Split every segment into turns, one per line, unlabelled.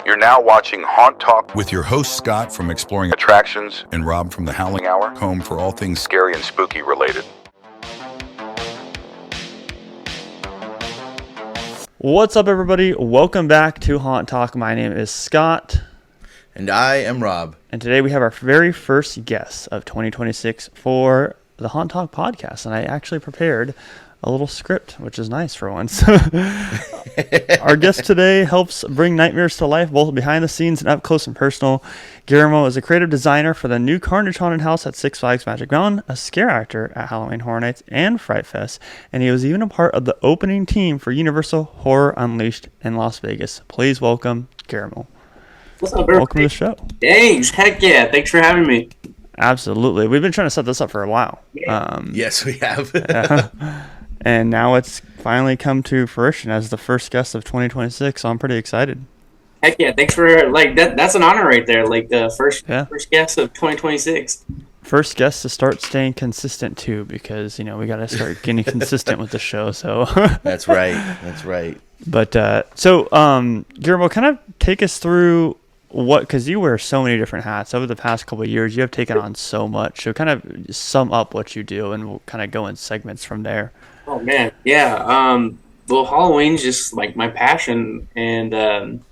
You're now watching Haunt Talk with your host Scott from Exploring Attractions and Rob from the Howling Hour, home for all things scary and spooky related.
What's up, everybody? Welcome back to Haunt Talk. My name is Scott.
And I am Rob.
And today we have our very first guest of 2026 for the Haunt Talk podcast. And I actually prepared a little script, which is nice for once. Our guest today helps bring nightmares to life, both behind the scenes and up close and personal. Guillermo is a creative designer for the new Carnage Haunted House at Six Flags Magic Mountain, a scare actor at Halloween Horror Nights and Fright Fest, and he was even a part of the opening team for Universal Horror Unleashed in Las Vegas. Please welcome Guillermo.
What's up, bro?
Welcome to the show.
Thanks. Heck yeah. Thanks for having me.
Absolutely. We've been trying to set this up for a while.
Yes, we have.
And now it's finally come to fruition as the first guest of 2026, so I'm pretty excited.
Heck yeah. Thanks for, that's an honor right there. The first guest of 2026.
First guest to start staying consistent, too, because, we got to start getting consistent with the show, so.
That's right.
But, Guillermo, kind of take us through because you wear so many different hats over the past couple of years. You have taken on so much. So kind of sum up what you do, and we'll kind of go in segments from there.
Oh, man. Yeah. Well, Halloween's just, my passion. And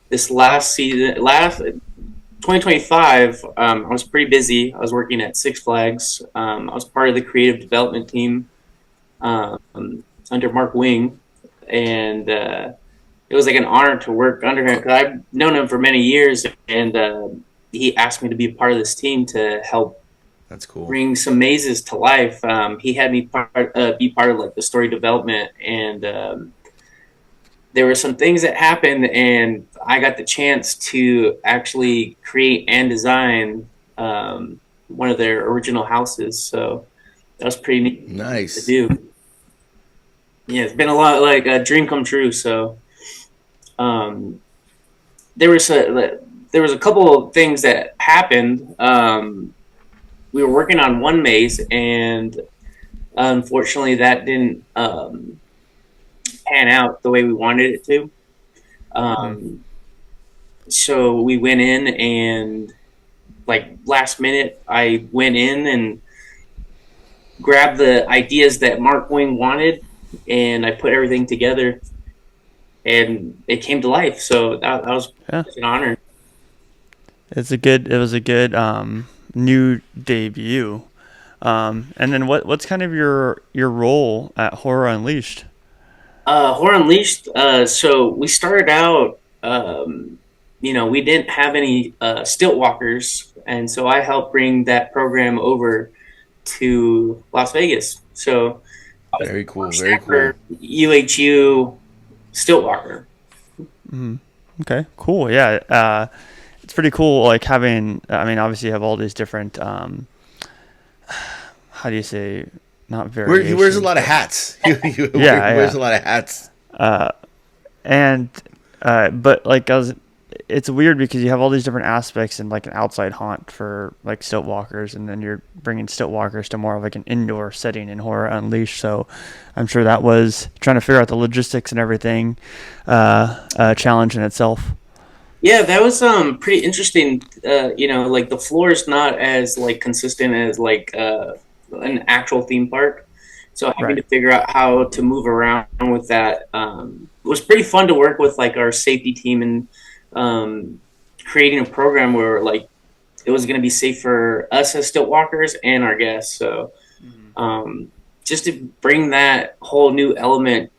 this last 2025, I was pretty busy. I was working at Six Flags. I was part of the creative development team under Mark Wing. And it was an honor to work under him, because I've known him for many years, and he asked me to be a part of this team to help.
That's cool.
Bring some mazes to life. He had me be part of the story development, and there were some things that happened, and I got the chance to actually create and design one of their original houses. So that was pretty neat.
Nice
to do. Yeah, it's been a lot a dream come true. So there was a couple of things that happened. We were working on one maze, and unfortunately that didn't pan out the way we wanted it to. So we went in, and last minute I went in and grabbed the ideas that Mark Wing wanted, and I put everything together, and it came to life. So that was an honor.
It was a good new debut. And then what's kind of your role at Horror Unleashed?
Horror Unleashed, so we started out, we didn't have any stilt walkers, and so I helped bring that program over to Las Vegas. So
very cool.
UHU stilt walker.
Mm-hmm. Okay, cool. Yeah. It's pretty cool, having, obviously you have all these different, how do you say, not variations.
He wears a lot of hats. He wears a lot of hats.
It's weird because you have all these different aspects in an outside haunt for stilt walkers, and then you're bringing stilt walkers to more of an indoor setting in Horror Unleashed. So I'm sure that was trying to figure out the logistics and everything, a challenge in itself.
Yeah, that was pretty interesting. The floor is not as consistent as an actual theme park. So having to figure out how to move around with that was pretty fun to work with our safety team, and creating a program where it was going to be safe for us as stilt walkers and our guests. So just to bring that whole new element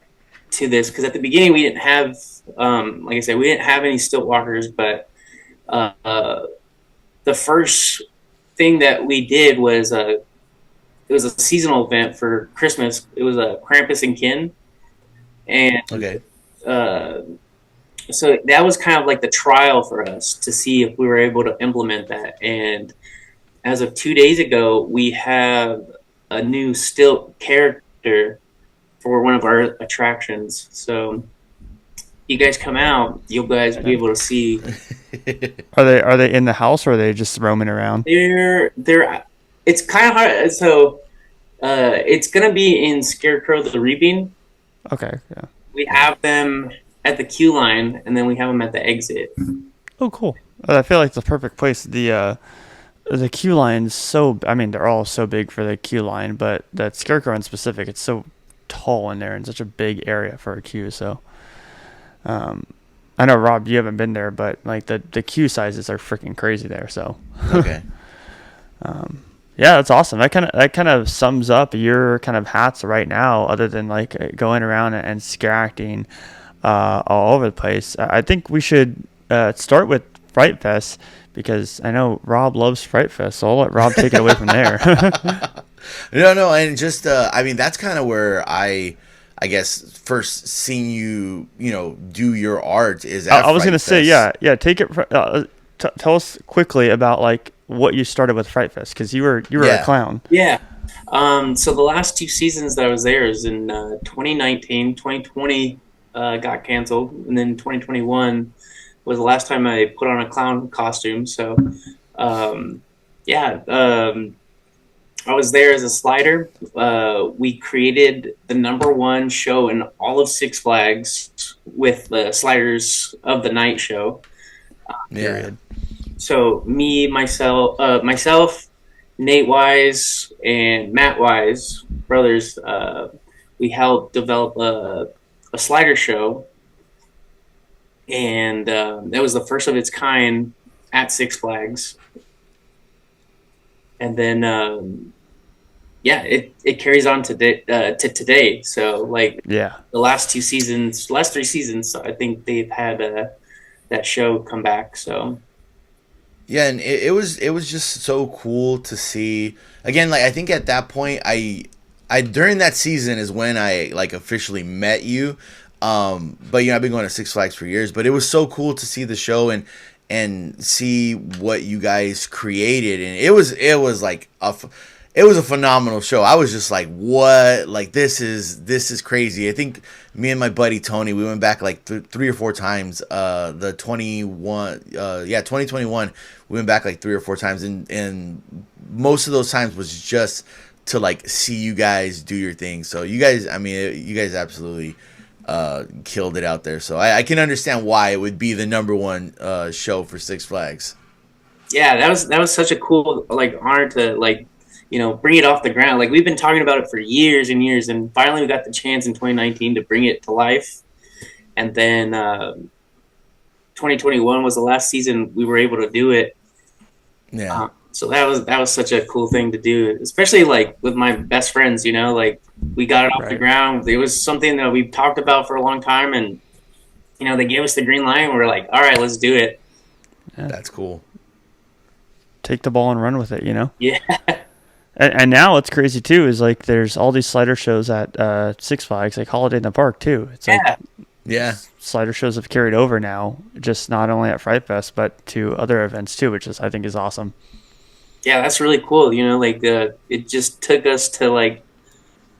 to this, because at the beginning we didn't have, we didn't have any stilt walkers, but the first thing that we did was it was a seasonal event for Christmas. It was a Krampus and Kin, and so that was kind of the trial for us to see if we were able to implement that. And as of 2 days ago, we have a new stilt character for one of our attractions. So you guys come out, you'll guys be able to see.
Are they in the house, or are they just roaming around?
They're it's kind of hard. So it's gonna be in Scarecrow the Reaping.
Okay, yeah.
We have them at the queue line, and then we have them at the exit.
Oh, cool. I feel like it's the perfect place. The queue line's so, I mean, they're all so big for the queue line, but that Scarecrow in specific, it's so tall in there and such a big area for a queue. So, I know, Rob, you haven't been there, but like the queue sizes are freaking crazy there. So,
Okay.
yeah, that's awesome. That kind of sums up your kind of hats right now, other than like going around and scare acting all over the place. I think we should start with Fright Fest, because I know Rob loves Fright Fest, so I'll let Rob take it away from there.
No, and just I mean, that's kind of where I guess first seeing you, do your art is at
I was
Fright
gonna say,
Fest.
yeah, take it. Tell us quickly about like what you started with Fright Fest, because you were a clown.
Yeah. So the last 2 seasons that I was there is in 2019, 2020 got canceled, and then 2021 was the last time I put on a clown costume. So, I was there as a slider. We created the #1 show in all of Six Flags with the Sliders of the Night show.
Yeah.
So myself, Nate Wise, and Matt Wise, brothers, we helped develop a slider show, and it was the first of its kind at Six Flags. And then, it carries on to today. So, like, the last 3 seasons, I think they've had that show come back. So.
Yeah, and it was just so cool to see. Again, like I think at that point, I during that season is when I like officially met you. But I've been going to Six Flags for years. But it was so cool to see the show and see what you guys created, and it was like it was a phenomenal show. I was just like, what? Like this is crazy. I think me and my buddy Tony, we went back like 3 or 4 times. The 2021, we went back like 3 or 4 times, and most of those times was just to like see you guys do your thing. So you guys absolutely killed it out there. So I can understand why it would be the #1 show for Six Flags.
Yeah, that was such a cool like honor to like bring it off the ground. Like we've been talking about it for years and years, and finally we got the chance in 2019 to bring it to life. And then 2021 was the last season we were able to do it.
Yeah.
So that was such a cool thing to do, especially like with my best friends. Like we got it off the ground. It was something that we've talked about for a long time, and they gave us the green light. And we're like, all right, let's do it.
Yeah.
That's cool.
Take the ball and run with it,
Yeah.
And now what's crazy too is like there's all these slider shows at Six Flags, like Holiday in the Park too. It's like slider shows have carried over now, just not only at Fright Fest but to other events too, which I think is awesome.
Yeah, that's really cool. Like it just took us to like,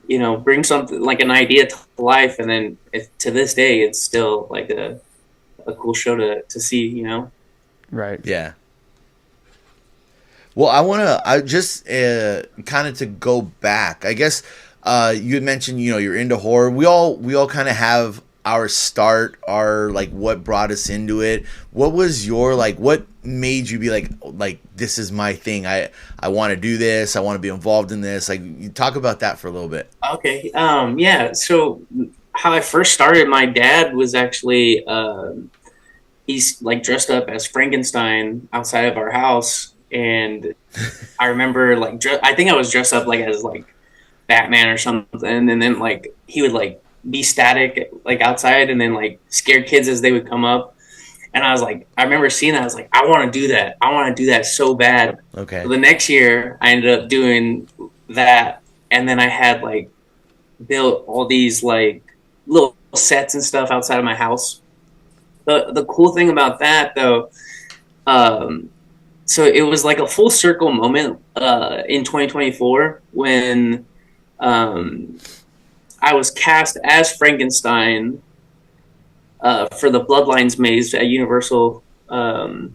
bring something like an idea to life, and then to this day it's still like a cool show to see.
Right.
Yeah. Well, I just kind of to go back. I guess you had mentioned, you're into horror. We all kind of have our start, our like what brought us into it. What was your like? What made you be like this is my thing? I want to do this. I want to be involved in this. Like, you talk about that for a little bit.
Okay. Yeah. So how I first started, my dad was actually he's like dressed up as Frankenstein outside of our house. And I remember like I think I was dressed up like as like Batman or something, and then like he would like be static like outside, and then like scare kids as they would come up. And I was like, I remember seeing that. I was like, I want to do that. I want to do that so bad.
Okay.
So the next year, I ended up doing that, and then I had like built all these like little sets and stuff outside of my house. The cool thing about that though. So it was like a full circle moment in 2024 when I was cast as Frankenstein for the Bloodlines maze at Universal. And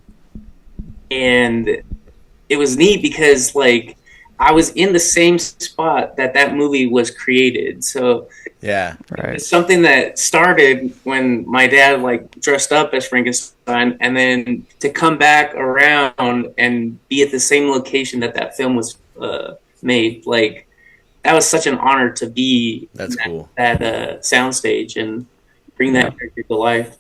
it was neat because like I was in the same spot that movie was created. So
Yeah.
Right.
it's something that started when my dad like dressed up as Frankenstein, and then to come back around and be at the same location that film was made, like that was such an honor to be
That's cool.
that soundstage and bring that character to life.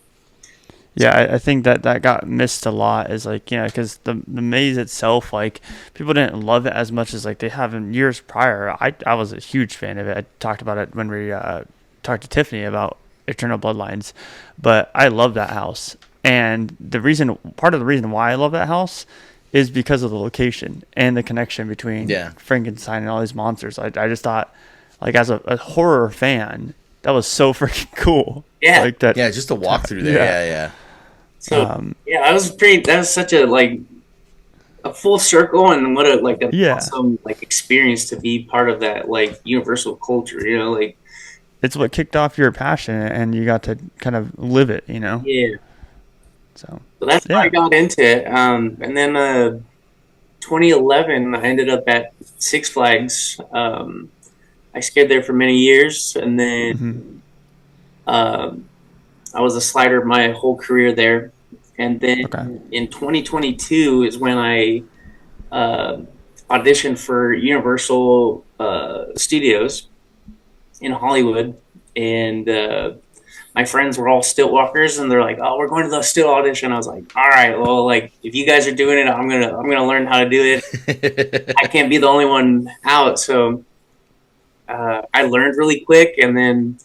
Yeah, I think that got missed a lot, is like, you know, because the maze itself, like, people didn't love it as much as like they have in years prior. I was a huge fan of it. I talked about it when we talked to Tiffany about Eternal Bloodlines, but I love that house. And part of the reason why I love that house is because of the location and the connection between Frankenstein and all these monsters. I just thought, like, as a horror fan, that was so freaking cool.
Yeah.
Like that.
Yeah, just to walk through there. Yeah.
So that was such a like a full circle, and what a like an awesome like experience to be part of that like universal culture, you know, like
it's what kicked off your passion, and you got to kind of live it, you know.
Yeah.
So
that's how I got into it. And then 2011 I ended up at Six Flags. I stayed there for many years, and then I was a slider my whole career there. And then in 2022 is when I auditioned for Universal Studios in Hollywood. And my friends were all stilt walkers, and they're like, "Oh, we're going to the stilt audition." I was like, "All right, well, like if you guys are doing it, I'm gonna learn how to do it. I can't be the only one out." So I learned really quick, and then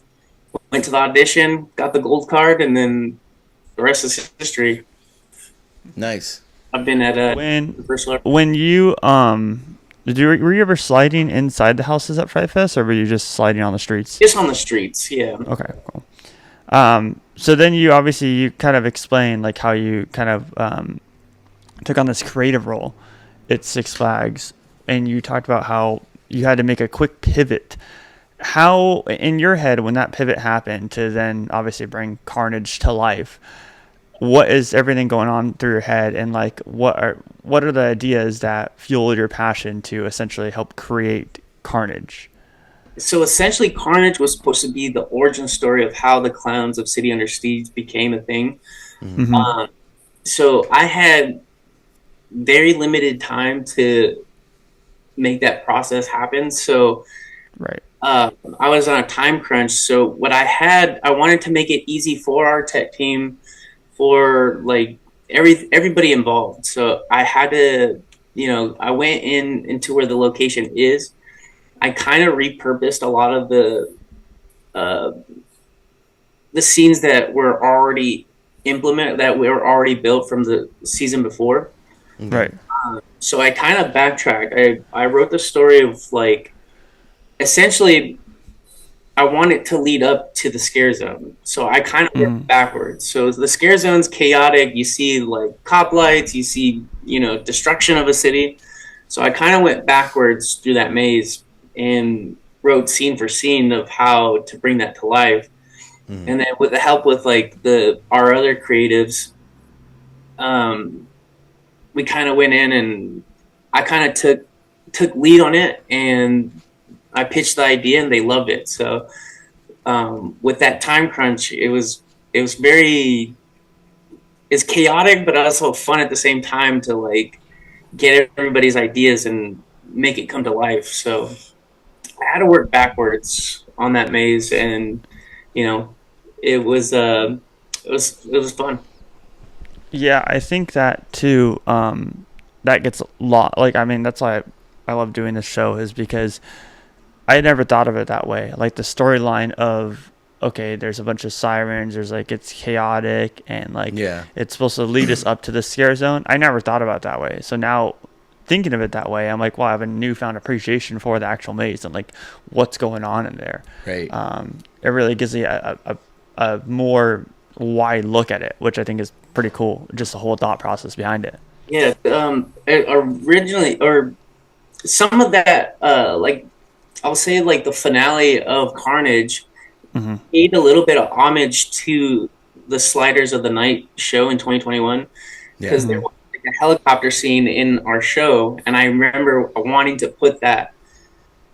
went to the audition, got the gold card, and then the rest is history.
Nice.
I've been at
when you were you ever sliding inside the houses at Fright Fest, or were you just sliding on the streets?
Just on the streets, yeah.
Okay, cool. So then you kind of explained like how you kind of took on this creative role at Six Flags, and you talked about how you had to make a quick pivot. How, in your head, when that pivot happened to then obviously bring Carnage to life, what is everything going on through your head, and like what are the ideas that fuel your passion to essentially help create Carnage?
So essentially, Carnage was supposed to be the origin story of how the clowns of City Under Siege became a thing. Mm-hmm. So I had very limited time to make that process happen. So I was on a time crunch. So what I wanted to make it easy for our tech team, for like everybody involved. So I had to, I went into where the location is. I kind of repurposed a lot of the scenes that were already implemented, that were already built from the season before.
Right.
So I kind of backtracked. I wrote the story of like, essentially, I want it to lead up to the scare zone. So I kind of went backwards. So the scare zone's chaotic. You see like cop lights, you see, destruction of a city. So I kind of went backwards through that maze and wrote scene for scene of how to bring that to life. And then with the help with like our other creatives, we kind of went in and I kind of took lead on it, and I pitched the idea and they loved it. So with that time crunch, it's chaotic, but also fun at the same time to like get everybody's ideas and make it come to life. So I had to work backwards on that maze, and it was fun.
Yeah, I think that too. That gets a lot. Like, I mean, that's why I love doing this show, is because I had never thought of it that way. Like the storyline of, okay, there's a bunch of sirens. There's like, it's chaotic, and like it's supposed to lead us up to the scare zone. I never thought about it that way. So now, thinking of it that way, I'm like, wow, I have a newfound appreciation for the actual maze and like what's going on in there.
Right.
It really gives you a more wide look at it, which I think is pretty cool. Just the whole thought process behind it.
Yeah. Originally, or some of that, like I'll say, like the finale of Carnage paid a little bit of homage to the Sliders of the Night show in 2021, because they wanted a helicopter scene in our show, and I remember wanting to put that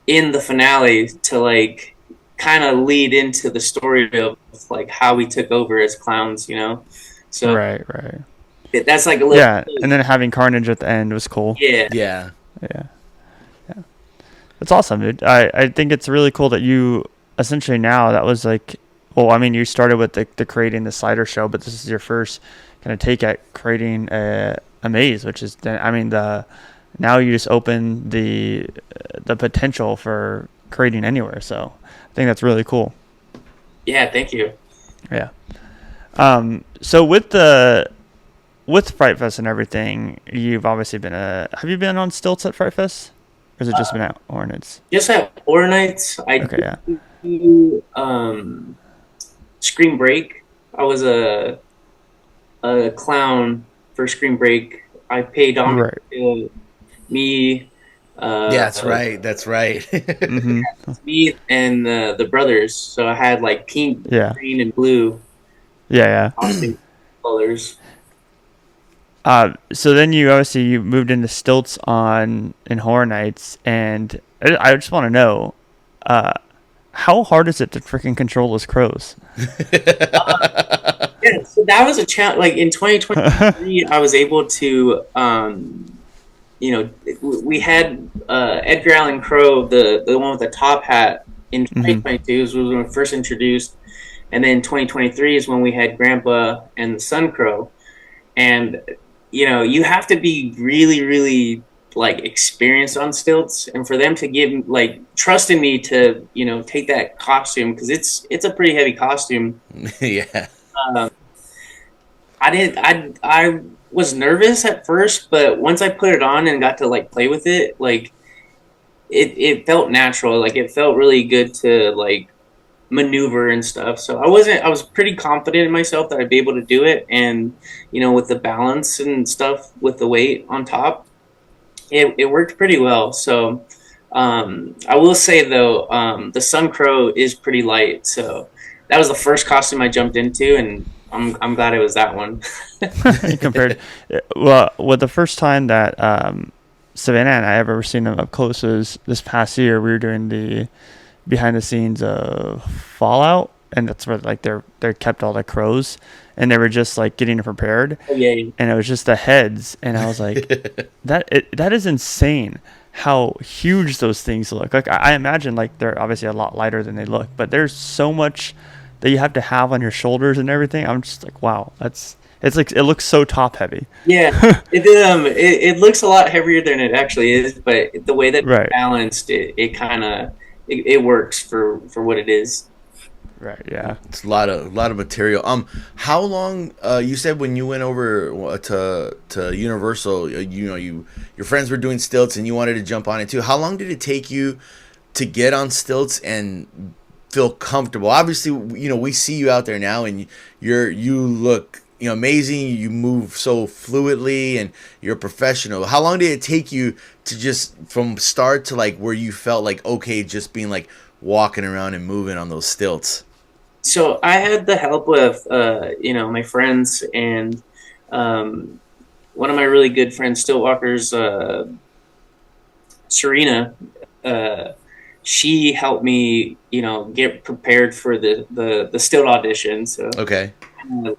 in the finale to like kind of lead into the story of like how we took over as clowns, you know. So
Right.
that's like a little
Yeah, and then having Carnage at the end was cool.
yeah.
Yeah.
Yeah. That's awesome, dude. I think it's really cool that you essentially now that was like, well, I mean, you started with the creating the slider show, but this is your first kind of take at creating a maze, which is, I mean, now you just open the potential for creating anywhere. So I think that's really cool.
Yeah, thank you.
Yeah. So with Fright Fest and everything, you've obviously been have you been on stilts at Fright Fest? Or has it just been at Hornets?
Just at Horror Nights, I
Okay, yeah.
do Scream Break. I was a clown for Scream Break. I paid on
Right.
me.
Yeah, that's right. That's right.
Mm-hmm.
Me and the brothers. So I had like pink,
Yeah.
green, and blue
Yeah.
costume colors.
So then you moved into stilts in Horror Nights, and I just want to know, how hard is it to freaking control those crows?
Yeah, so that was a challenge. Like in 2023, I was able to, we had Edgar Allan Crow, the one with the top hat, in 2022 was when we first introduced, and then 2023 is when we had Grandpa and the Sun Crow, and you have to be really, really like experienced on stilts, and for them to give like trust in me to take that costume, because it's a pretty heavy costume.
Yeah.
I was nervous at first, but once I put it on and got to like play with it, like it felt natural. Like it felt really good to like maneuver and stuff. So I was pretty confident in myself that I'd be able to do it, and with the balance and stuff with the weight on top, it worked pretty well. So I will say though, the Sun Crow is pretty light, so that was the first costume I jumped into, and I'm glad it was that one.
Compared, well, the first time that Savannah and I have ever seen them up close was this past year. We were doing the behind the scenes of Fallout, and that's where like they kept all the crows, and they were just like getting it prepared.
Oh, yeah.
And it was just the heads, and I was like, that is insane how huge those things look. Like I imagine like they're obviously a lot lighter than they look, but there's so much that you have to have on your shoulders and everything. I'm just like, wow, it's like it looks so top heavy.
Yeah, it looks a lot heavier than it actually is, but the way that it's balanced, it kind of it works for what it is.
Right. Yeah.
It's a lot of material. How long? You said when you went over to Universal, your friends were doing stilts and you wanted to jump on it too. How long did it take you to get on stilts and feel comfortable? Obviously, we see you out there now, and you look amazing. You move so fluidly, and you're a professional. How long did it take you to just from start to like where you felt like okay, just being like walking around and moving on those stilts?
So I had the help with my friends, and one of my really good friends, still walkers, Serena. She helped me, get prepared for the stilt audition. So
okay,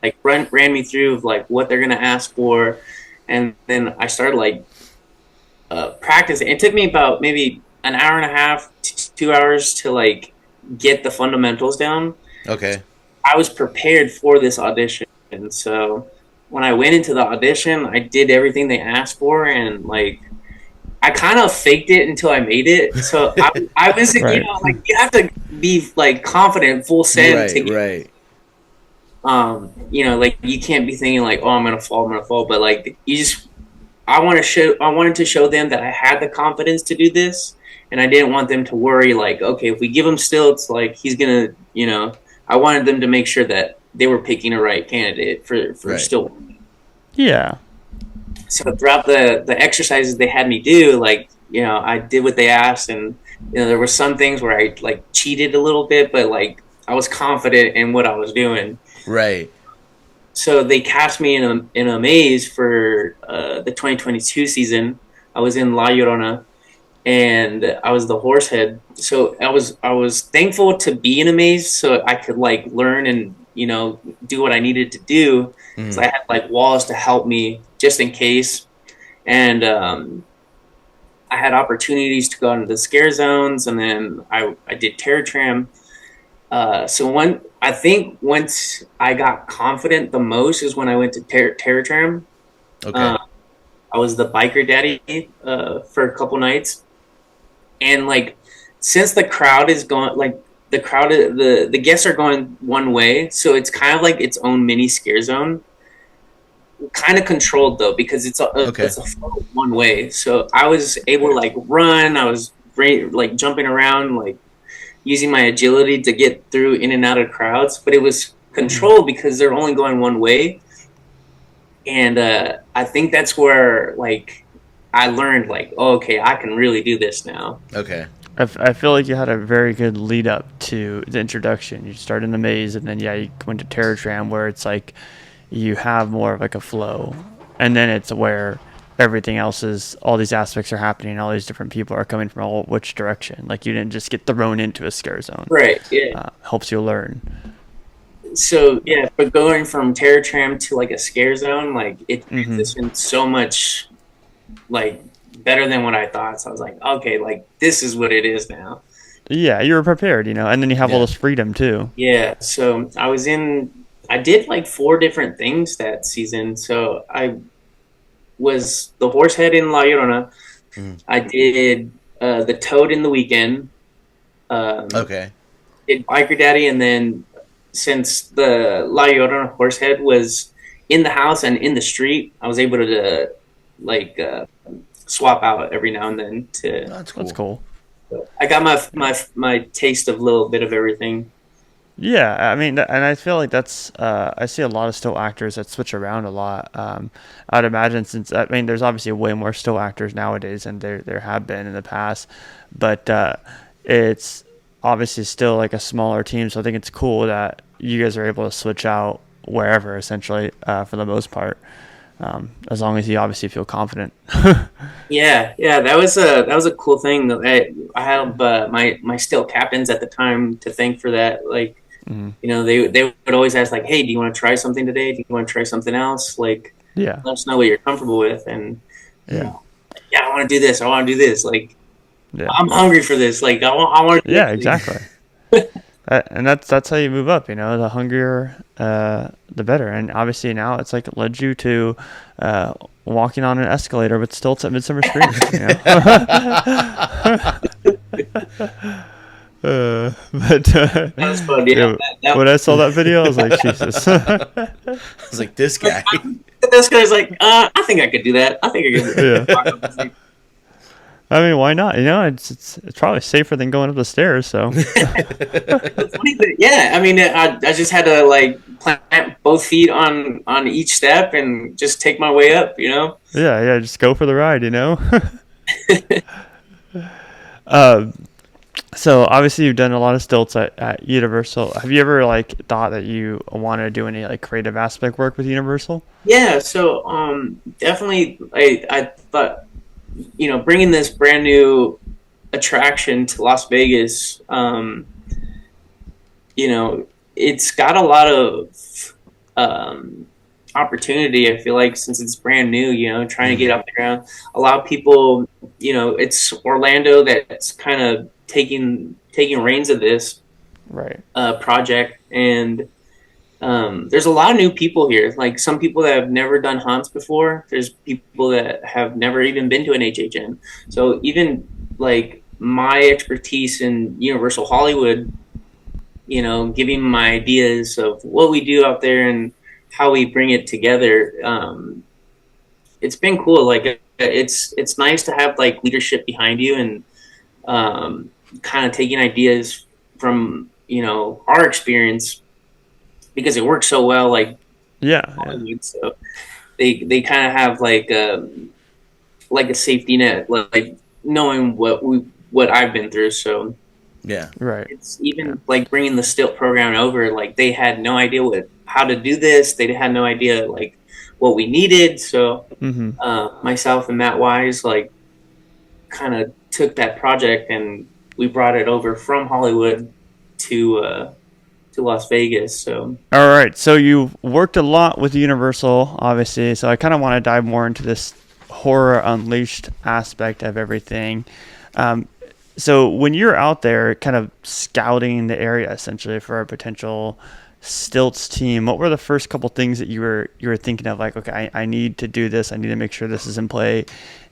like ran me through like what they're gonna ask for, and then I started like practicing. It took me about maybe an hour and a half to 2 hours to like get the fundamentals down.
Okay.
I was prepared for this audition, and so when I went into the audition, I did everything they asked for, and like I kind of faked it until I made it. So I was,
right.
Like you have to be like confident, full send.
Right.
Like you can't be thinking like, oh, I'm gonna fall, but like I wanted to show them that I had the confidence to do this, and I didn't want them to worry like, okay, if we give him stilts, like he's gonna, I wanted them to make sure that they were picking a right candidate for
right.
stilt.
Yeah.
So throughout the exercises they had me do, like, I did what they asked, and there were some things where I like cheated a little bit, but like I was confident in what I was doing.
Right.
so they cast me in a maze for the 2022 season. I was in La Llorona, and I was the horse head. So I was thankful to be in a maze so I could like learn and do what I needed to do. So I had like walls to help me just in case, and I had opportunities to go into the scare zones, and then I did terror tram. So I think once I got confident the most is when I went to terror tram.
Okay.
I was the biker daddy for a couple nights, and like since the crowd is going like the guests are going one way, so it's kind of like its own mini scare zone, kind of controlled though because it's a flow one way. So I was able to like run. I was like jumping around, like using my agility to get through in and out of crowds, but it was controlled because they're only going one way. And I think that's where like I learned like, oh, okay, I can really do this now.
Okay.
I feel like you had a very good lead up to the introduction. You started in the maze, and then you went to Terror Tram, where it's like you have more of like a flow, and then it's where everything else is, all these aspects are happening, all these different people are coming from all which direction. Like you didn't just get thrown into a scare zone.
Right. Yeah.
Helps you learn.
So yeah, but going from Terror Tram to like a scare zone, like it transitioned so much, like better than what I thought. So I was like, okay, like this is what it is now.
Yeah, you were prepared, and then you have all this freedom too.
Yeah. So I did like 4 different things that season. So I was the horse head in La Llorona. I did the toad in the weekend.
Okay.
Did biker daddy, and then since the La Llorona horse head was in the house and in the street, I was able to like swap out every now and then.
That's cool.
That's cool.
I got my taste of a little bit of everything.
Yeah, I mean, and I feel like that's I see a lot of still actors that switch around a lot. I'd imagine there's obviously way more still actors nowadays than there have been in the past, but it's obviously still like a smaller team. So I think it's cool that you guys are able to switch out wherever essentially for the most part, as long as you obviously feel confident.
Yeah, that was a cool thing. I have my still captains at the time to thank for that. Like, they would always ask like, "Hey, do you want to try something today? Do you want to try something else? Like, let us know what you're comfortable with." And I want to do this. I want to do this. Like, I'm hungry for this. Like, I want to.
Yeah, exactly. And that's how you move up. The hungrier, the better. And obviously now it's like it led you to walking on an escalator with stilts at Midsummer Screams.
That's fun. Yeah,
when I saw that video, I was like, Jesus.
I was like, this guy.
This guy's like, I think I could do that. I think I could do that.
Yeah. I mean, why not? It's probably safer than going up the stairs. So.
Yeah, I mean, I just had to like plant both feet on each step and just take my way up.
Yeah, just go for the ride. So obviously you've done a lot of stilts at Universal. Have you ever like thought that you want to do any like creative aspect work with Universal?
Yeah, so definitely I thought, bringing this brand new attraction to Las Vegas, it's got a lot of opportunity. I feel like since it's brand new, trying to get off the ground. A lot of people, it's Orlando that's kind of taking reins of this project, and there's a lot of new people here. Like some people that have never done haunts before. There's people that have never even been to an HHN. So even like my expertise in Universal Hollywood, giving my ideas of what we do out there and how we bring it together. It's been cool. Like it's nice to have like leadership behind you and kind of taking ideas from our experience, because it works so well. Like so they kind of have like a safety net, like knowing what I've been through. So
Yeah.
Right.
It's even like bringing the stilt program over. Like they had no idea how to do this. They had no idea like what we needed. So myself and Matt Wise like kind of took that project and we brought it over from Hollywood to Las Vegas. So
All right. So you worked a lot with Universal, obviously. So I kind of want to dive more into this horror unleashed aspect of everything. So when you're out there kind of scouting the area essentially for a potential stilts team, what were the first couple things that you were thinking of, like, okay, I need to do this, I need to make sure this is in play,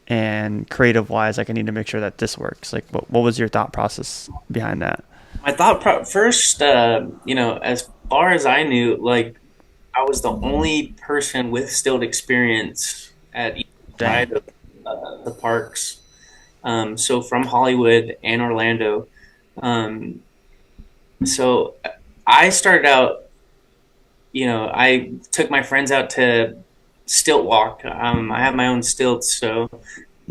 and creative wise, like I need to make sure that this works. Like what was your thought process behind that?
my first, as far as I knew, like I was the only person with stilt experience at each
Dang.
side of the parks. So from Hollywood and Orlando. So I started out, I took my friends out to stilt walk. I have my own stilts, so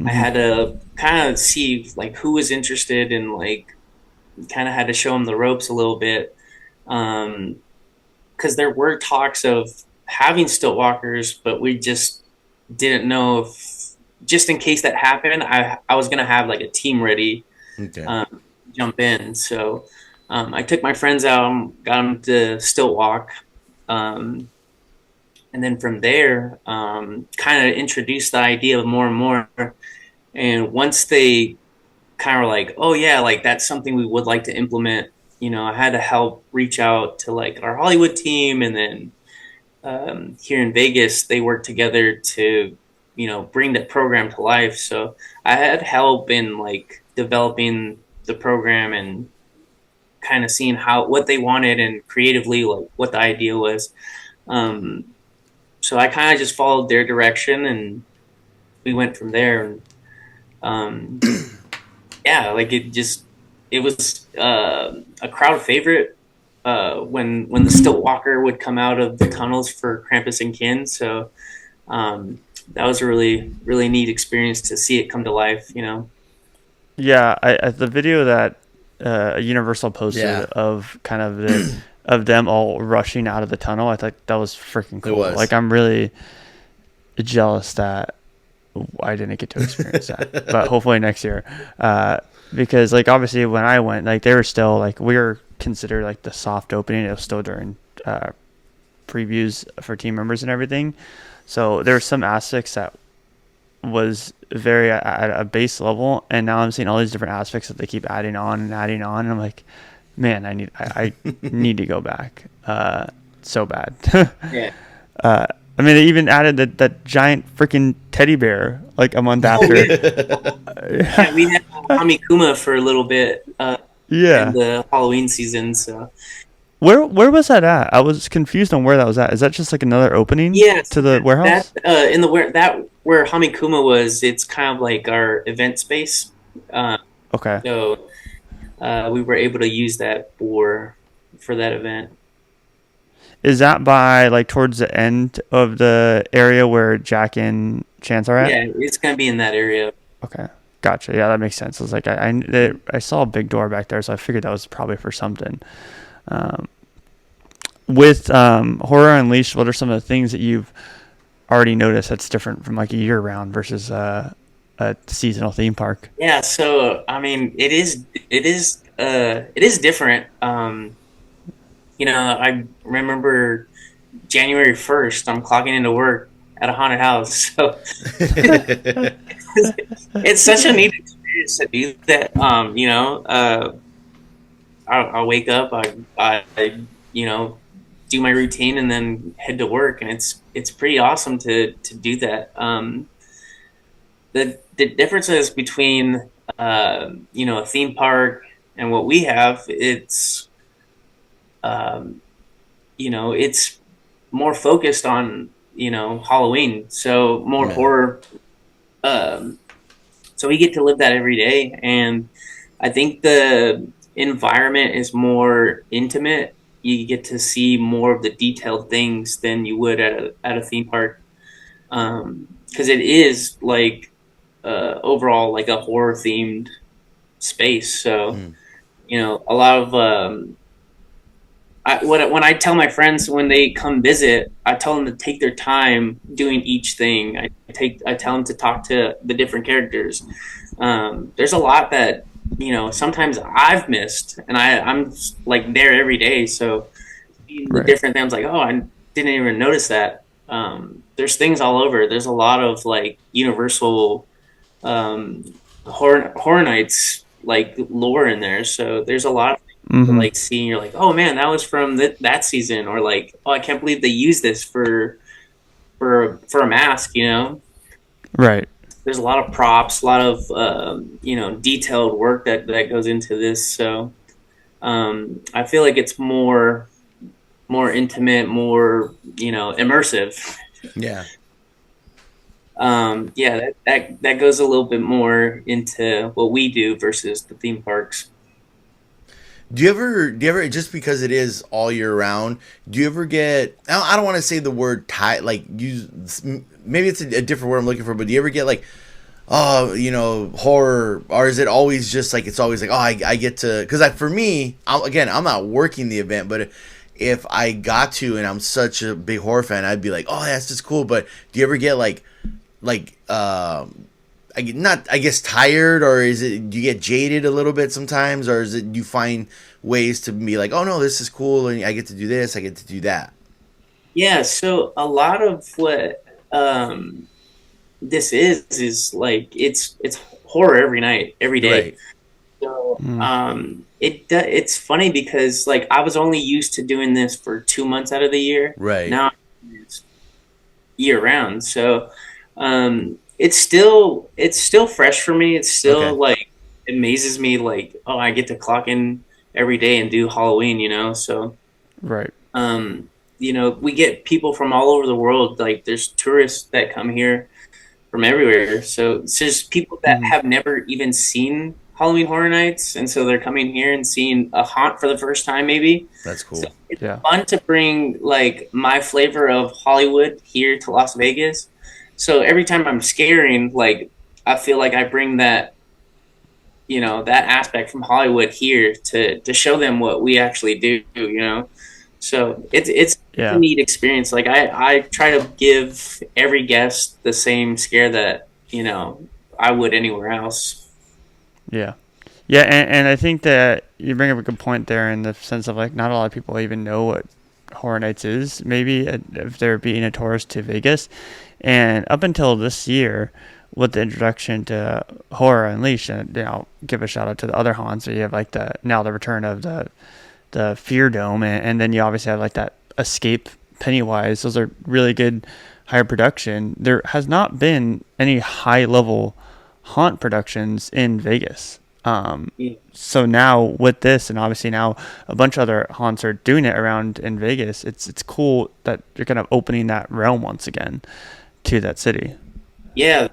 I had to kind of see like who was interested and like kind of had to show them the ropes a little bit. Because there were talks of having stilt walkers, but we just didn't know if, just in case that happened, I was going to have like a team ready,
Okay.
jump in. So I took my friends out, got them to stilt walk. And then from there, kind of introduced the idea of more and more. And once they kind of were like, oh yeah, like that's something we would like to implement, I had to help reach out to like our Hollywood team. And then here in Vegas, they worked together to, bring that program to life. So I had help in like developing the program and kind of seeing what they wanted and creatively like what the idea was. So I kind of just followed their direction and we went from there. And yeah, like it was a crowd favorite when the stilt walker would come out of the tunnels for Krampus and Kin. So that was a really, really neat experience to see it come to life,
Yeah, the video that Universal posted
Yeah.
of kind of of them all rushing out of the tunnel, I thought that was freaking cool.
was.
Like I'm really jealous that I didn't get to experience that, but hopefully next year. Because like obviously when I went, like they were still like we were considered like the soft opening. It was still during previews for team members and everything. So there were some aspects that was very at a base level, and now I'm seeing all these different aspects that they keep adding on, and I'm like, man, I need to go back so bad.
Yeah.
I mean, they even added that giant freaking teddy bear like a month after.
Yeah, we had Hamikuma for a little bit
Yeah.
in the Halloween season. So
Where was that at? I was confused on where that was at. Is that just like another opening to the warehouse?
That in the where Hamikuma was, it's kind of like our event space.
Okay.
So we were able to use that for that event.
Is that by like towards the end of the area where Jack and Chance are at?
Yeah, it's gonna be in that area.
Okay. Gotcha. Yeah, that makes sense. I was like, I saw a big door back there, so I figured that was probably for something. With Horror Unleashed, what are some of the things that you've already noticed that's different from like a year round versus a seasonal theme park?
Yeah, so I mean, it is different. I remember January 1st, I'm clocking into work at a haunted house. So it's such a neat experience to do that. I'll wake up, I do my routine and then head to work, and it's pretty awesome to do that. The differences between a theme park and what we have, it's it's more focused on Halloween, so more horror. So we get to live that every day, and I think the environment is more intimate. You get to see more of the detailed things than you would at a theme park, because it is like overall like a horror themed space. So a lot of when I tell my friends when they come visit, I tell them to take their time doing each thing. I tell them to talk to the different characters. There's a lot that sometimes I've missed, and I'm like there every day. So the different things, like, oh, I didn't even notice that. There's things all over. There's a lot of like universal horror nights like lore in there. So there's a lot of like seeing, you're like, oh man, that was from that season, or like, oh, I can't believe they used this for a mask.
Right.
There's a lot of props, a lot of detailed work that goes into this. So I feel like it's more intimate, more immersive.
Yeah.
That goes a little bit more into what we do versus the theme parks.
Do you ever, just because it is all year round, do you ever get, I don't want to say the word tight, like use, maybe it's a different word I'm looking for, but do you ever get like, horror, or is it always just like, it's always like, oh, I get to, because for me, I'm not working the event, but if I got to, and I'm such a big horror fan, I'd be like, oh, that's just cool. But do you ever get I guess tired, or do you get jaded a little bit sometimes, or is it you find ways to be like, oh no, this is cool, and I get to do this, I get to do that?
Yeah, so a lot of what this is like, it's horror every night, every day.
Right.
So it's funny because like I was only used to doing this for 2 months out of the year.
Right.
Now it's year round. So it's still fresh for me. It's still like, it amazes me, like, oh, I get to clock in every day and do Halloween, so
right.
We get people from all over the world. Like there's tourists that come here from everywhere. So it's just people that have never even seen Halloween Horror Nights, and so they're coming here and seeing a haunt for the first time, maybe.
That's cool.
So it's fun to bring like my flavor of Hollywood here to Las Vegas. So every time I'm scaring, like I feel like I bring that, that aspect from Hollywood here to show them what we actually do, So it's a neat experience. Like I try to give every guest the same scare that, I would anywhere else.
Yeah. Yeah, and I think that you bring up a good point there in the sense of like not a lot of people even know what Horror Nights is, maybe if they're being a tourist to Vegas. And up until this year, with the introduction to Horror Unleashed, and I'll give a shout out to the other haunts. So you have like the return of the Fear Dome, and then you obviously have like that Escape Pennywise. Those are really good higher production. There has not been any high level haunt productions in Vegas. So now with this, and obviously now a bunch of other haunts are doing it around in Vegas, it's cool that you're kind of opening that realm once again to that city.
Yeah,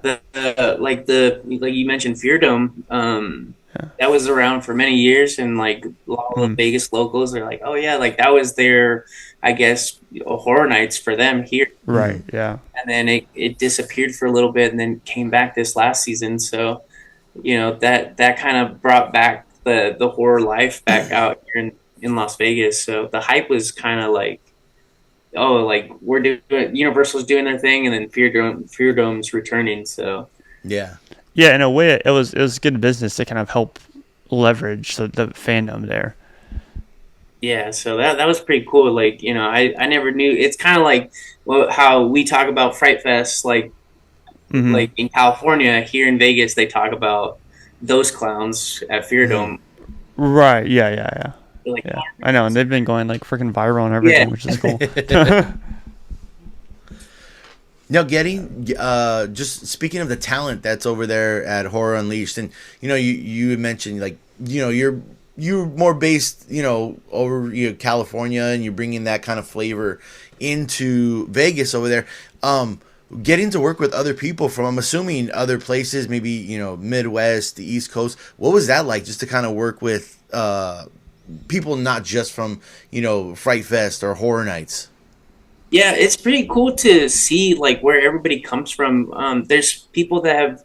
like you mentioned, Fear Dome. That was around for many years, and like a lot of the Vegas locals are like, oh yeah, like that was their, I guess, horror nights for them here.
Right. Yeah.
And then it disappeared for a little bit, and then came back this last season. So, that kind of brought back the horror life back out here in Las Vegas. So the hype was kind of like, oh, like we're doing, Universal's doing their thing, and then Fear Dome's returning. So
yeah,
in a way, it was good business to kind of help leverage the fandom there.
Yeah, so that was pretty cool. Like, I never knew. It's kind of like how we talk about Fright Fest, like like in California. Here in Vegas, they talk about those clowns at Fear Dome.
Right. Yeah.
Like,
yeah, I know, and they've been going like freaking viral and everything, which is cool.
Now, getting just speaking of the talent that's over there at Horror Unleashed, and you mentioned like you're more based over California, and you're bringing that kind of flavor into Vegas over there. Getting to work with other people from, I'm assuming, other places, maybe Midwest, the East Coast. What was that like, just to kind of work with people not just from Fright Fest or Horror Nights?
Yeah, it's pretty cool to see like where everybody comes from. There's people that have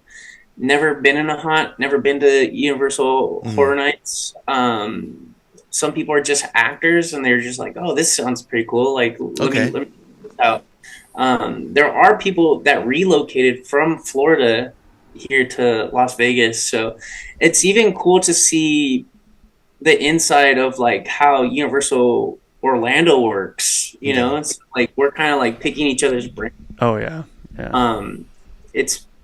never been in a haunt, never been to Universal Horror Nights. Some people are just actors and they're just like, oh, this sounds pretty cool. Like, let me check this out. There are people that relocated from Florida here to Las Vegas, so it's even cool to see the inside of like how Universal Orlando works. You know, it's like we're kind of like picking each other's brain.
Oh yeah, yeah.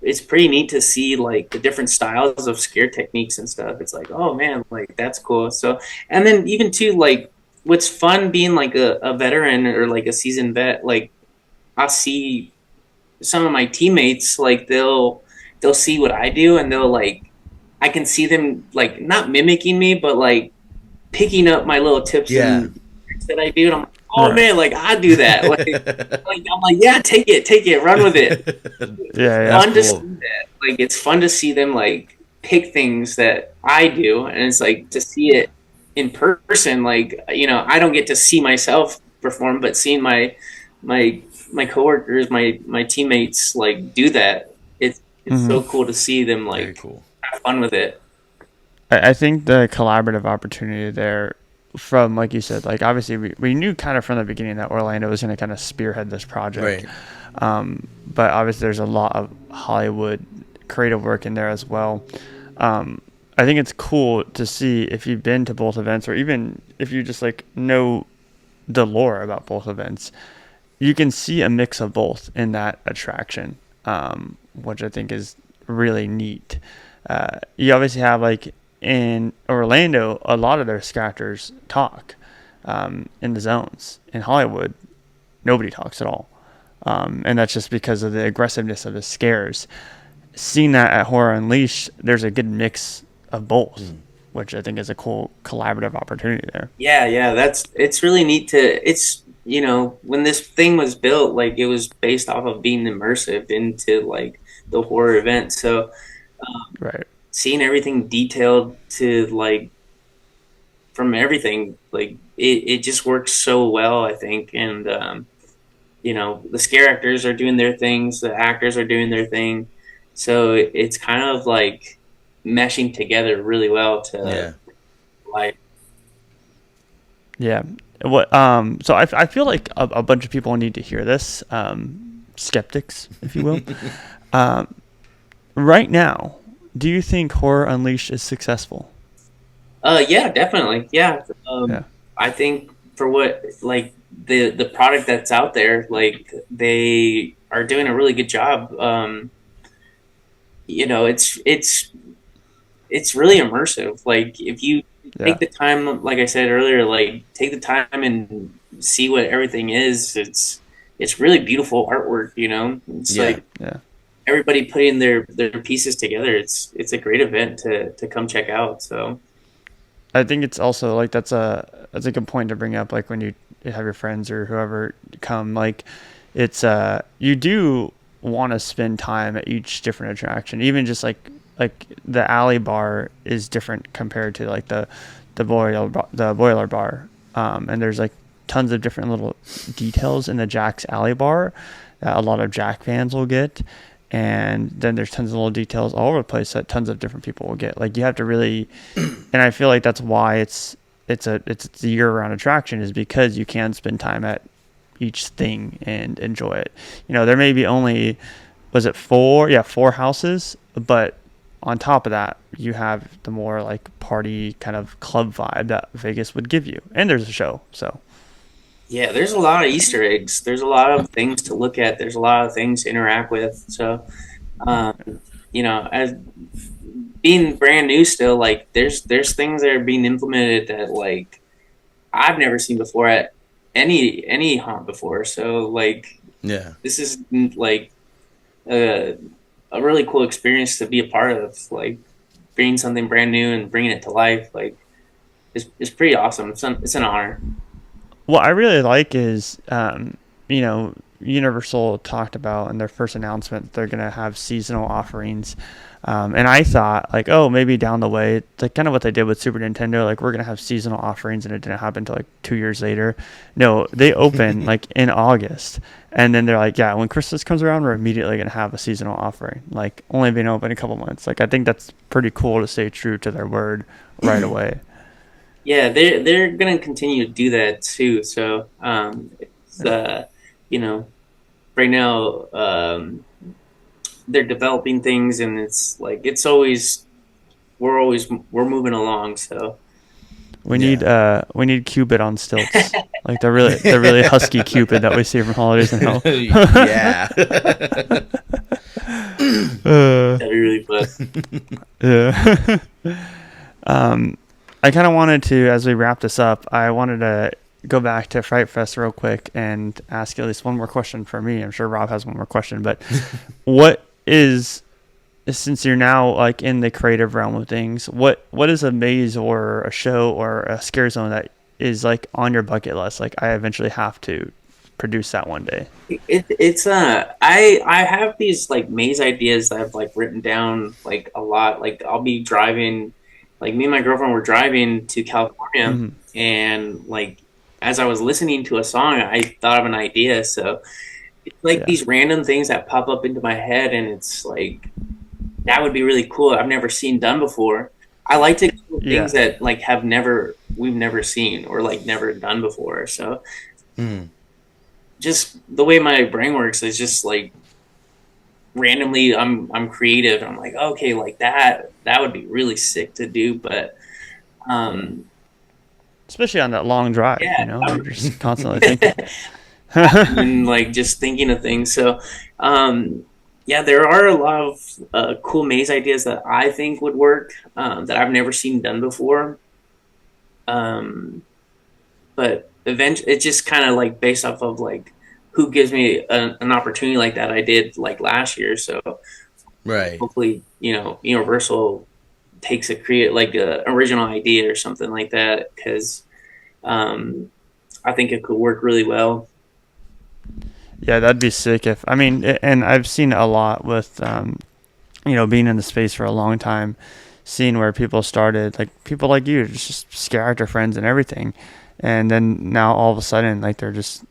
It's pretty neat to see like the different styles of scare techniques and stuff. It's like, oh man, like that's cool. So, and then even too, like what's fun being like a veteran or like a seasoned vet, like I'll see some of my teammates, like they'll see what I do and they'll like, I can see them like not mimicking me, but like picking up my little tips and tricks that I do. And I'm like, oh man, like I do that. Like I'm like, yeah, take it, run with it.
Yeah,
Fun to see that. Like it's fun to see them like pick things that I do, and it's like to see it in person. Like you know, I don't get to see myself perform, but seeing my coworkers, my teammates like do that, it's so cool to see them like have fun with it.
I think the collaborative opportunity there from, like you said, like obviously we knew kind of from the beginning that Orlando was going to kind of spearhead this project. But obviously there's a lot of Hollywood creative work in there as well. I think it's cool to see if you've been to both events, or even if you just like know the lore about both events, you can see a mix of both in that attraction, which I think is really neat. You obviously have like in Orlando, a lot of their scatters talk in the zones. In Hollywood, nobody talks at all. And that's just because of the aggressiveness of the scares. Seeing that at Horror Unleashed, there's a good mix of both, which I think is a cool collaborative opportunity there.
Yeah, it's really neat it's, you know, when this thing was built, like it was based off of being immersive into like the horror event. So
right.
Seeing everything detailed to like from everything, like it just works so well, I think. And you know, the scare actors are doing their things, the actors are doing their thing, so it's kind of like meshing together really well to like
what so I feel like a bunch of people need to hear this, skeptics if you will. Right now, do you think Horror Unleashed is successful?
Yeah, definitely. Yeah. I think for what like the product that's out there, like they are doing a really good job. You know, it's really immersive. Like if you take the time, like I said earlier, like take the time and see what everything is, it's really beautiful artwork, you know? It's like everybody putting their pieces together. It's a great event to come check out. So
I think it's also like that's a good point to bring up, like when you have your friends or whoever come, like it's you do want to spend time at each different attraction, even just like the alley bar is different compared to like the boiler bar, and there's like tons of different little details in the Jack's alley bar that a lot of Jack fans will get. And then there's tons of little details all over the place that tons of different people will get. Like you have to really, and I feel like that's why it's a year-round attraction, is because you can spend time at each thing and enjoy it. You know, there may be only, was it four houses, but on top of that, you have the more like party kind of club vibe that Vegas would give you, and there's a show. So
yeah, there's a lot of Easter eggs. There's a lot of things to look at. There's a lot of things to interact with. So, you know, as being brand new still, like there's things that are being implemented that like I've never seen before at any haunt before. So like, this is like a really cool experience to be a part of. Like bringing something brand new and bringing it to life. Like it's pretty awesome. It's an honor.
What I really like is, you know, Universal talked about in their first announcement they're gonna have seasonal offerings, and I thought like, oh, maybe down the way, like kind of what they did with Super Nintendo, like we're gonna have seasonal offerings, and it didn't happen until like 2 years later. No, they open like in August, and then they're like, yeah, when Christmas comes around, we're immediately gonna have a seasonal offering, like only being open a couple months. Like I think that's pretty cool to stay true to their word right away.
Yeah, they're gonna continue to do that too. So it's you know, right now they're developing things, and it's like it's always we're moving along. So
we need Cupid on stilts, like the really husky Cupid that we see from Holidays in Hell.
Yeah.
that'd be really fun.
Yeah. I kind of wanted to, as we wrap this up, I wanted to go back to Fright Fest real quick and ask you at least one more question for me. I'm sure Rob has one more question, but what is, since you're now like in the creative realm of things, what is a maze or a show or a scare zone that is like on your bucket list? Like I eventually have to produce that one day.
It's I have these like maze ideas that I've like written down like a lot. Like I'll be driving, like me and my girlfriend were driving to California, and like as I was listening to a song, I thought of an idea. So it's like these random things that pop up into my head, and it's like that would be really cool. I've never seen done before. I like to do things that like we've never seen or like never done before. So just the way my brain works is just like randomly I'm creative. I'm like, okay, like that would be really sick to do, but
especially on that long drive, you're just constantly thinking
and like just thinking of things. So there are a lot of cool maze ideas that I think would work, that I've never seen done before, but eventually it's just kind of like based off of like who gives me an opportunity like that. I did like last year, so
right.
Hopefully, Universal takes like a original idea or something like that, because I think it could work really well.
Yeah, that'd be sick and I've seen a lot with, being in the space for a long time, seeing where people started, like people like you, just scare actor friends and everything. And then now all of a sudden, like they're just,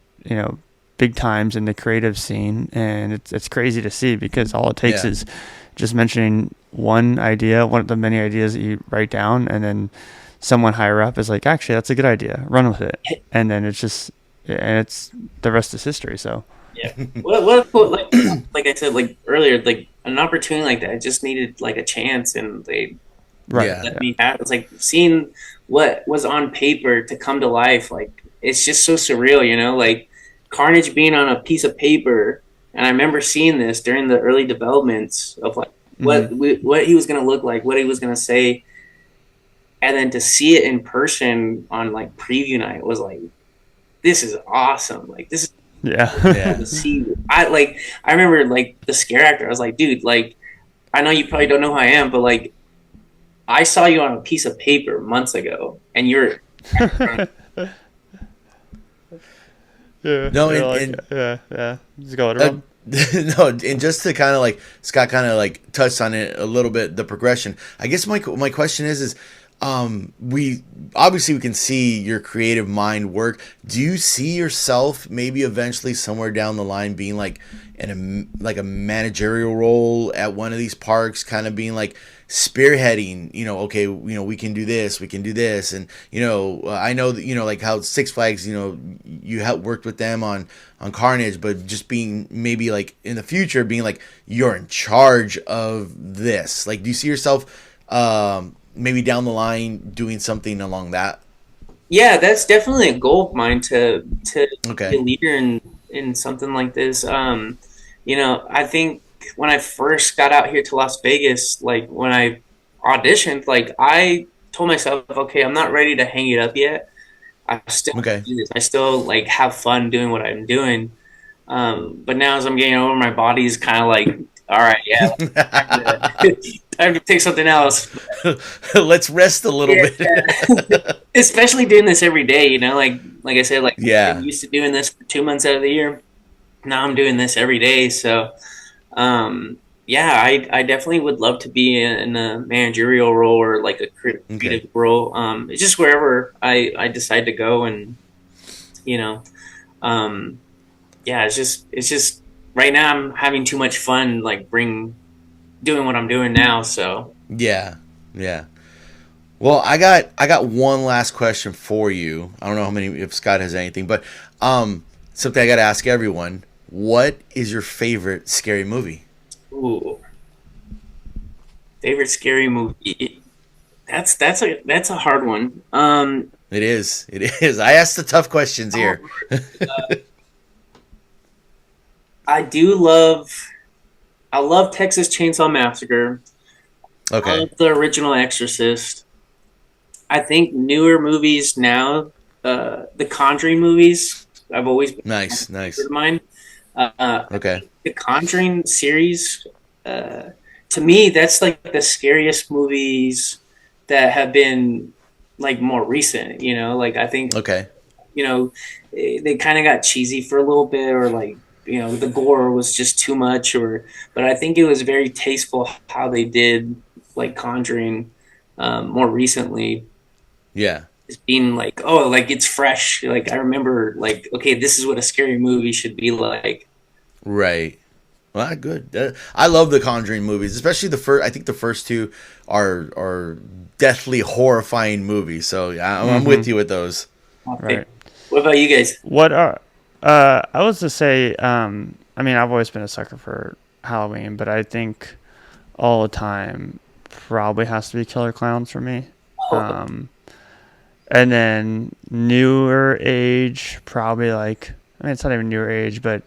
big times in the creative scene. And it's crazy to see, because all it takes is just mentioning one idea, one of the many ideas that you write down, and then someone higher up is like, actually, that's a good idea. Run with it. And then it's the rest is history. So.
Yeah. What like I said like earlier, like an opportunity like that, I just needed like a chance, and they let me have. It's like seeing what was on paper to come to life. Like it's just so surreal, like Carnage being on a piece of paper. And I remember seeing this during the early developments of like what he was gonna look like, what he was gonna say, and then to see it in person on like preview night was like, this is awesome. Like this is to see. I remember like the scare actor. I was like, dude, like I know you probably don't know who I am, but like I saw you on a piece of paper months ago, and you're.
Just go ahead.
No, and just to kind of like Scott kind of like touched on it a little bit, the progression. I guess my question is we can see your creative mind work. Do you see yourself maybe eventually somewhere down the line being like in a managerial role at one of these parks, kind of being like spearheading, okay, we can do this, and I know that like how Six Flags, you helped worked with them on Carnage, but just being maybe like in the future being like you're in charge of this. Like, do you see yourself maybe down the line doing something along that?
Yeah, that's definitely a goal of mine to be a leader in something like this. I think when I first got out here to Las Vegas, like when I auditioned, like I told myself, okay, I'm not ready to hang it up yet. I still do this. I still like have fun doing what I'm doing. But now as I'm getting older, my body's kind of like, all right, time to take something else.
Let's rest a little bit.
Especially doing this every day, like I said, like I'm used to doing this for 2 months out of the year. now I'm doing this every day. So, yeah, I definitely would love to be in a managerial role or like a
Okay.
creative role. It's just wherever I decide to go, and you know, um, yeah, it's just right now I'm having too much fun, like doing what I'm doing now. So,
Yeah. Yeah. Well, I got one last question for you. I don't know how many if Scott has anything, but something I got to ask everyone. What is your favorite scary movie?
ooh, favorite scary movie. That's a hard one.
It is. It is. I asked the tough questions
Oh,
here.
I do love. I love Texas Chainsaw Massacre. I
Okay.
love the original Exorcist. I think newer movies now, the Conjuring movies, I've always been a
Nice.
favorite
Nice.
of mine. I
Okay.
think the Conjuring series, to me, that's like the scariest movies that have been like more recent. Like I think
Okay.
they kind of got cheesy for a little bit, or like the gore was just too much, but I think it was very tasteful how they did like Conjuring more recently,
Yeah.
just being like, oh, like it's fresh. Like I remember, like, okay, this is what a scary movie should be like.
Right. Well, good. I love the Conjuring movies, especially the first. I think the first two are deathly horrifying movies. So yeah, I'm
Mm-hmm.
with you with those.
Okay.
Right.
What about you guys?
What are I was to say, I mean, I've always been a sucker for Halloween, but I think all the time probably has to be Killer Clowns for me.
Oh,
Um, and then newer age, probably like, I mean, it's not even newer age, but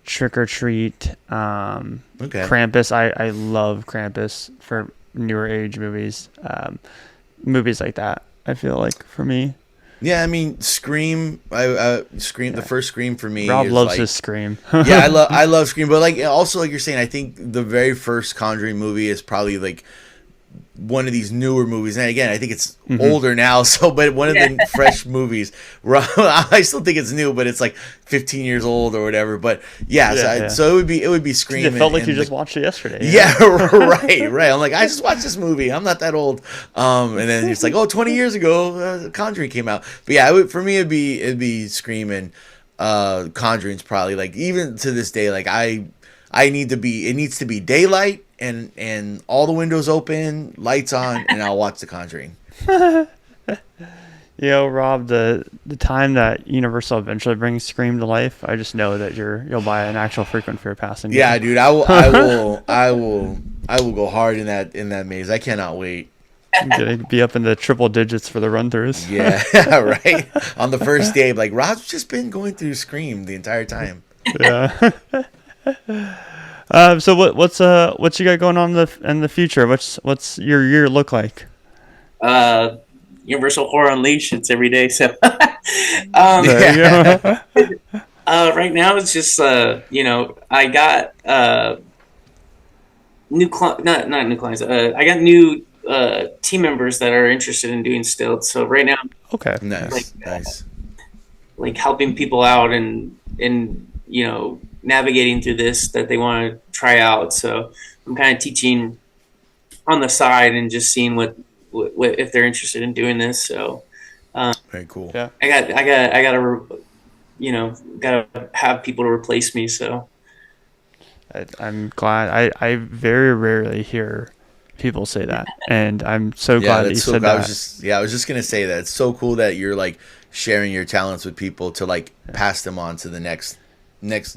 Trick or Treat,
Okay.
Krampus. I love Krampus for newer age movies. Movies like that, I feel like for me.
Yeah, I mean, Scream. Scream. The
Yeah.
first Scream for me
Rob
is
loves
like.
his Scream.
Yeah, I love Scream, but like also like you're saying, I think the very first Conjuring movie is probably like one of these newer movies, and again, I think it's
Mhm.
older now. So, but one of
yeah.
the fresh movies. I still think it's new, but it's like 15 years old or whatever. But yeah, so,
Yeah, yeah.
so it would be
'Cause
Scream
it felt like you
and
just
the
watched it yesterday.
yeah, right, right. I'm like, I just watched this movie. I'm not that old. And then it's like, oh, 20 years ago, Conjuring came out. But yeah, for me, it'd be Scream and Conjuring's probably like even to this day, like I need to be. It needs to be daylight and all the windows open, lights on, and I'll watch The Conjuring.
Rob, the time that Universal eventually brings Scream to life, I just know that you'll buy an actual frequent fair pass and
Yeah,
go.
dude, I will go hard in that maze. I cannot wait.
Gonna be up in the triple digits for the run throughs.
Yeah, right. On the first day, like Rob's just been going through Scream the entire time.
Yeah. So what you got going on in the future? What's your year look like?
Uh, Universal Horror Unleashed. It's every day. So,
There you
Yeah.
go.
right now it's just I got not new clients. I got new team members that are interested in doing stilts. So right now,
Okay.
like
Nice, nice.
like helping people out and navigating through this that they want to try out. So I'm kind of teaching on the side and just seeing what if they're interested in doing this. So
Very cool.
Yeah.
gotta have people to replace me. So
I'm glad. I very rarely hear people say that, and I'm so
Yeah,
glad that you
that's so.
said
I was
that.
just gonna say that it's so cool that you're like sharing your talents with people to like pass them on to the next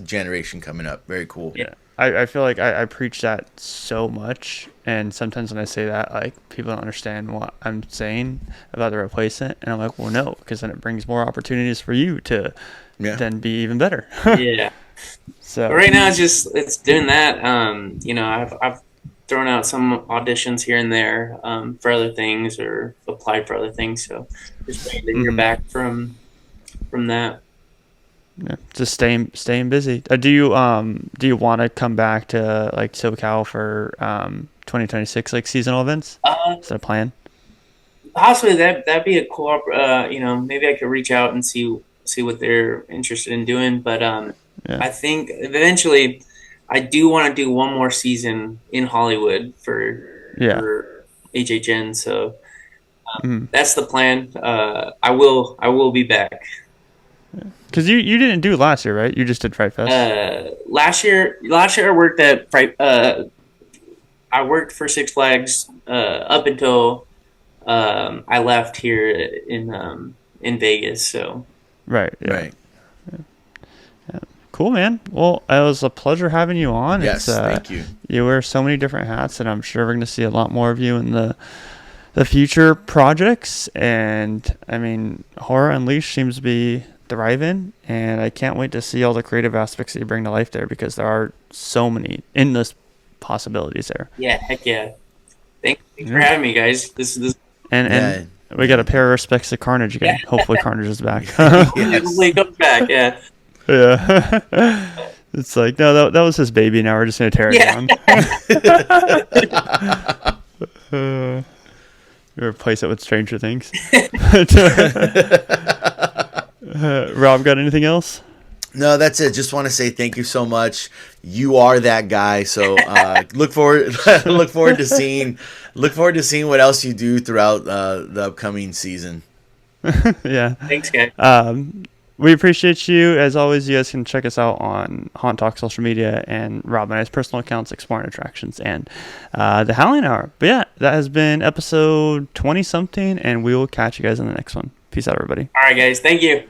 generation coming up. Very cool.
Yeah. I feel like I preach that so much, and sometimes when I say that, like people don't understand what I'm saying about the replacement, and I'm like, well, no, because then it brings more opportunities for you to
Yeah.
then be even better.
yeah.
So
But right now it's doing that. I've thrown out some auditions here and there for other things or applied for other things. So just waiting to hear
Mhm.
back from that.
yeah, just staying busy. Do you want to come back to like SoCal for 2026 like seasonal events? Is that a plan?
Possibly that'd be a cool. Maybe I could reach out and see what they're interested in doing. But I think eventually I do want to do one more season in Hollywood for HHN. So that's the plan. I will be back.
Because you didn't do last year, right? You just did Fright Fest.
Last year I worked at I worked for Six Flags up until I left here in Vegas. So
right.
Right.
Cool, man. Well, it was a pleasure having you on.
Yes, thank you.
You wear so many different hats, and I'm sure we're going to see a lot more of you in the future projects. And I mean, Horror Unleashed seems to be thriving, and I can't wait to see all the creative aspects that you bring to life there, because there are so many endless possibilities there.
Yeah, heck yeah. Thanks for having me, guys. This
and we got to pay our respects to Carnage again. Hopefully Carnage is back.
Hopefully comes back. Yeah.
Yeah. It's like, no, that was his baby. Now we're just going to tear it down. Replace it with Stranger Things. Rob, got anything else?
No, that's it. Just want to say thank you so much. You are that guy. So look forward to seeing what else you do throughout the upcoming season.
Yeah.
Thanks, guys.
We appreciate you. As always, you guys can check us out on Haunt Talk social media and Rob and I's personal accounts, Exploring Attractions, and the Howling Hour. But yeah, that has been episode 20-something, and we will catch you guys in the next one. Peace out, everybody.
All right, guys. Thank you.